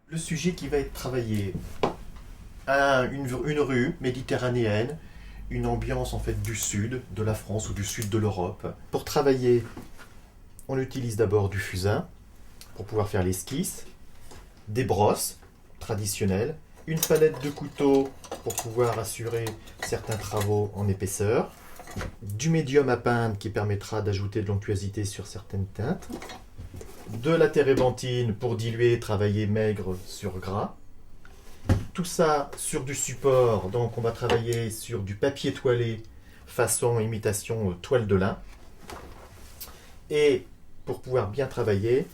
Le sujet qui va être travaillé une rue méditerranéenne, une ambiance en fait du sud de la France ou du sud de l'Europe. Pour travailler, on utilise d'abord du fusain pour pouvoir faire l'esquisse, des brosses traditionnelles, une palette de couteaux pour pouvoir assurer certains travaux en épaisseur, du médium à peindre qui permettra d'ajouter de l'onctuosité sur certaines teintes, de la térébenthine pour diluer et travailler maigre sur gras. Tout ça sur du support, donc on va travailler sur du papier toilé façon imitation toile de lin. Et pour pouvoir bien travailler,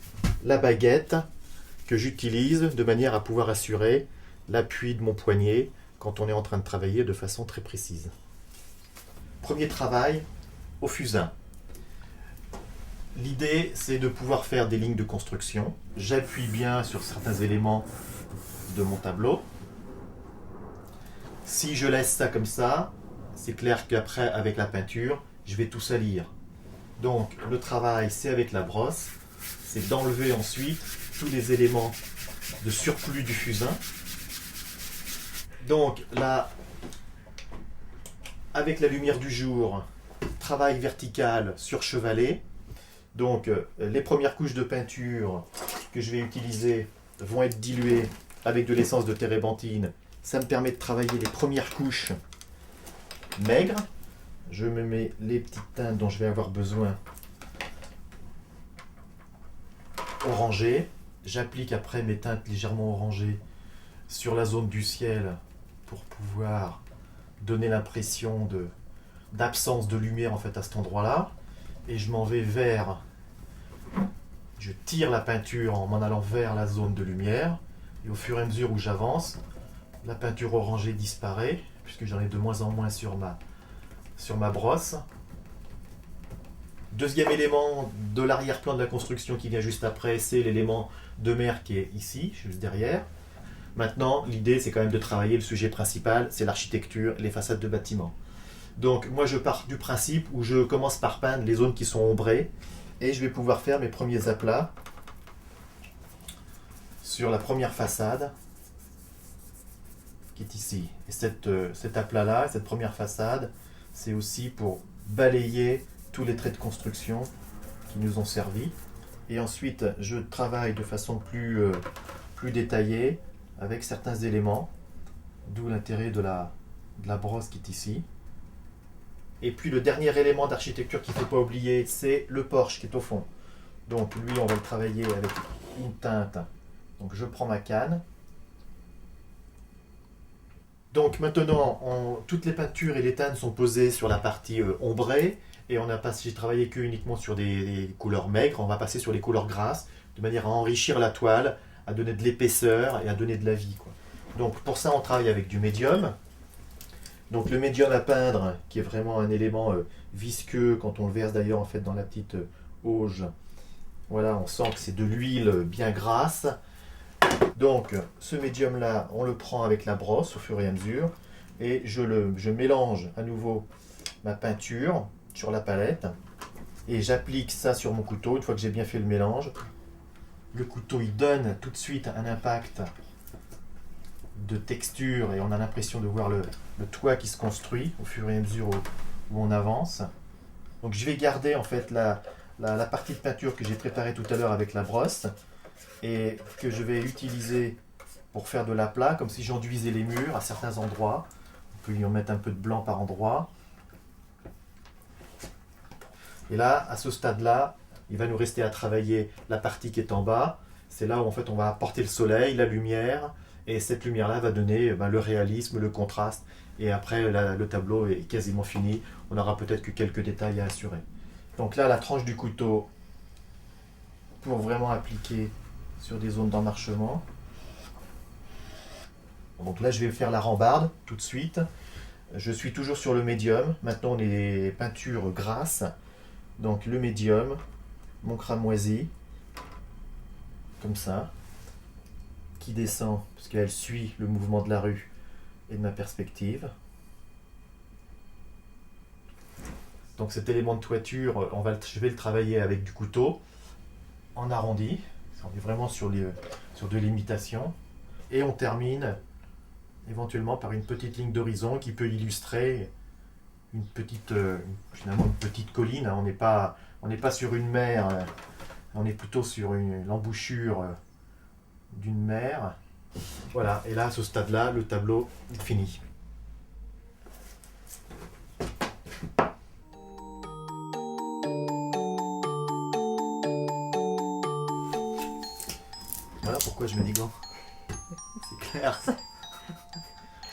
la baguette que j'utilise de manière à pouvoir assurer l'appui de mon poignet quand on est en train de travailler de façon très précise. Premier travail au fusain. L'idée, c'est de pouvoir faire des lignes de construction. J'appuie bien sur certains éléments de mon tableau. Si je laisse ça comme ça, c'est clair qu'après, avec la peinture, je vais tout salir. Donc, le travail, c'est avec la brosse, c'est d'enlever ensuite tous les éléments de surplus du fusain. Donc, là, avec la lumière du jour, travail vertical sur chevalet. Donc, les premières couches de peinture que je vais utiliser vont être diluées avec de l'essence de térébenthine. Ça me permet de travailler les premières couches maigres. Je me mets les petites teintes dont je vais avoir besoin orangées. J'applique après mes teintes légèrement orangées sur la zone du ciel pour pouvoir donner l'impression d'absence de lumière en fait à cet endroit-là. Et je m'en vais vers, je tire la peinture en m'en allant vers la zone de lumière. Et au fur et à mesure où j'avance, la peinture orangée disparaît, puisque j'en ai de moins en moins sur ma brosse. Deuxième élément de l'arrière-plan de la construction qui vient juste après, c'est l'élément de mer qui est ici, juste derrière. Maintenant, l'idée, c'est quand même de travailler le sujet principal, c'est l'architecture et les façades de bâtiments. Donc, moi, je pars du principe où je commence par peindre les zones qui sont ombrées, et je vais pouvoir faire mes premiers aplats sur la première façade, qui est ici. Et cet aplat-là, cette première façade, c'est aussi pour balayer tous les traits de construction qui nous ont servi. Et ensuite, je travaille de façon plus détaillée avec certains éléments, d'où l'intérêt de la brosse qui est ici. Et puis le dernier élément d'architecture qu'il ne faut pas oublier, c'est le porche qui est au fond. Donc lui, on va le travailler avec une teinte. Donc je prends ma canne. Donc maintenant, toutes les peintures et les teintes sont posées sur la partie ombrée. Et j'ai travaillé que uniquement sur des couleurs maigres. On va passer sur les couleurs grasses, de manière à enrichir la toile, à donner de l'épaisseur et à donner de la vie, quoi. Donc pour ça, on travaille avec du médium. Donc le médium à peindre, qui est vraiment un élément visqueux, quand on le verse d'ailleurs en fait dans la petite auge. Voilà, on sent que c'est de l'huile bien grasse. Donc ce médium là, on le prend avec la brosse au fur et à mesure. Et je mélange à nouveau ma peinture sur la palette. Et j'applique ça sur mon couteau une fois que j'ai bien fait le mélange. Le couteau il donne tout de suite un impact de texture et on a l'impression de voir le toit qui se construit au fur et à mesure où on avance. Donc je vais garder en fait la partie de peinture que j'ai préparée tout à l'heure avec la brosse et que je vais utiliser pour faire de l'aplat, comme si j'enduisais les murs à certains endroits. On peut y en mettre un peu de blanc par endroit. Et là, à ce stade-là, il va nous rester à travailler la partie qui est en bas. C'est là où en fait on va apporter le soleil, la lumière, et cette lumière-là va donner le réalisme, le contraste. Et après, le tableau est quasiment fini. On n'aura peut-être que quelques détails à assurer. Donc là, la tranche du couteau pour vraiment appliquer sur des zones d'emmarchement. Donc là, je vais faire la rambarde tout de suite. Je suis toujours sur le médium. Maintenant, on est les peintures grasses. Donc le médium, mon cramoisi, comme ça, qui descend, parce qu'elle suit le mouvement de la rue et de ma perspective. Donc cet élément de toiture, je vais le travailler avec du couteau, en arrondi, On est vraiment sur de l'imitation. Et on termine éventuellement par une petite ligne d'horizon qui peut illustrer finalement une petite colline. Hein. On n'est pas sur une mer, on est plutôt sur l'embouchure d'une mer. Voilà, et là, à ce stade-là, le tableau est fini. Voilà pourquoi je mets des gants. C'est clair.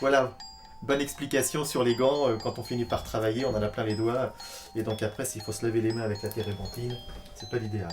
Voilà, bonne explication sur les gants. Quand on finit par travailler, on en a plein les doigts. Et donc après, s'il faut se laver les mains avec la térébenthine, c'est pas l'idéal.